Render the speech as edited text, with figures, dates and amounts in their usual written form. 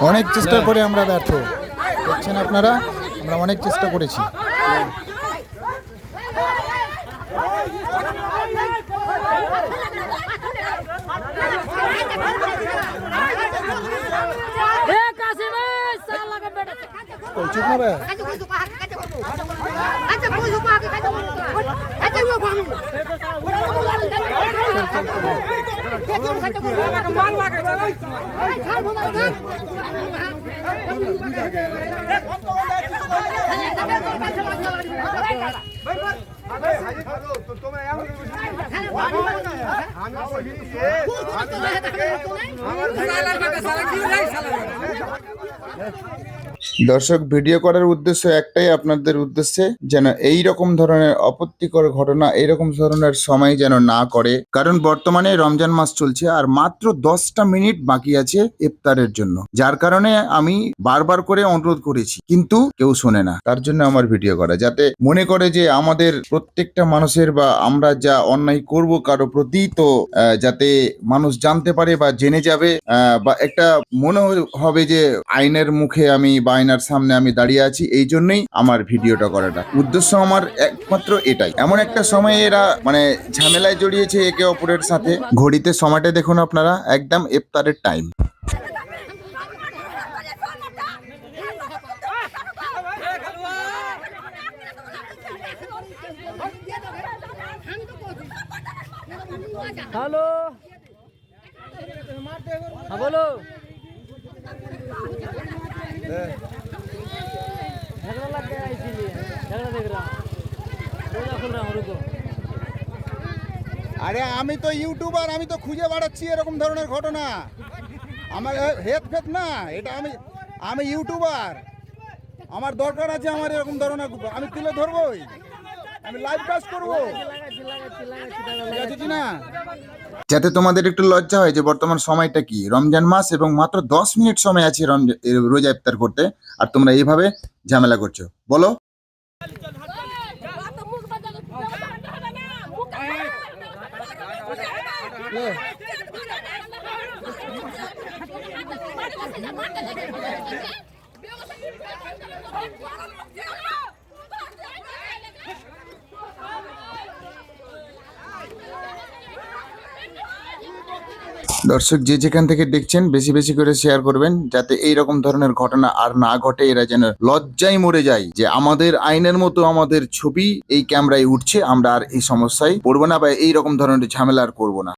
অনেক চেষ্টা করে আমরা ব্যর্থ। দেখছেন আপনারা, আমরা অনেক চেষ্টা করেছি। চুপ না ভাই। দর্শক, ভিডিও করার উদ্দেশ্য একটাই, আপনাদের উদ্দেশ্যে যেন এই রকম ধরনের আপত্তিকর ঘটনা এইরকম ধরনের সময় যেন না করে। কারণ বর্তমানে রমজান মাস চলছে আর মাত্র 10টা মিনিট বাকি আছে ইফতারের জন্য, যার কারণে আমি বারবার করে অনুরোধ করেছি কিন্তু কেউ শোনে না। তার জন্য আমার ভিডিও করা, যাতে মনে করে যে আমাদের প্রত্যেকটা মানুষের বা আমরা যা অন্যায় করব কারো প্রতি, তো যাতে মানুষ জানতে পারে বা জেনে যাবে, বা একটা মনে হবে যে আইনের মুখে আমি বা আয়নার সামনে আমি দাঁড়িয়ে আছি। এই জন্যই আমার ভিডিওটা করাটা উদ্দেশ্য আমার একমাত্র এটাই। এমন একটা সময় এরা মানে ঝামেলায় জড়িয়েছে একে অপরের সাথে। ঘড়িতে সময়টা দেখুন আপনারা, একদম ইফতারের টাইম। हेलो, हाँ बोलो। झगड़ा लग गया इसीलिए झगड़ा देख रहा हूँ, रोजा खोल रहा हूँ, रुको। আরে আমি তো ইউটিউবার, আমি তো খুঁজে বেড়াচ্ছি এরকম ধরনের ঘটনা। আমার হেদ ফেদ না এটা, আমি ইউটিউবার, আমার দরকার আছে আমার এরকম ধরনের, আমি তুলে ধরবই, আমি লাইভ কাজ করবো, না যাতে তোমাদের একটু লজ্জা হয় যে বর্তমান সময়টা কি, রমজান মাস এবং মাত্র 10 মিনিট সময় আছে রোজা ইফতার করতে, আর তোমরা এইভাবে ঝামেলা করছো। বলো দর্শক, যে যেখান থেকে দেখছেন বেশি বেশি করে শেয়ার করবেন, যাতে এই রকম ধরনের ঘটনা আর না ঘটে। এরা যেন লজ্জায় মরে যায় যে আমাদের আইনের মতো আমাদের ছবি এই ক্যামেরায় উঠছে, আমরা আর এই সমস্যায় পড়বো না বা এই রকম ধরনের ঝামেলা আর করবো না।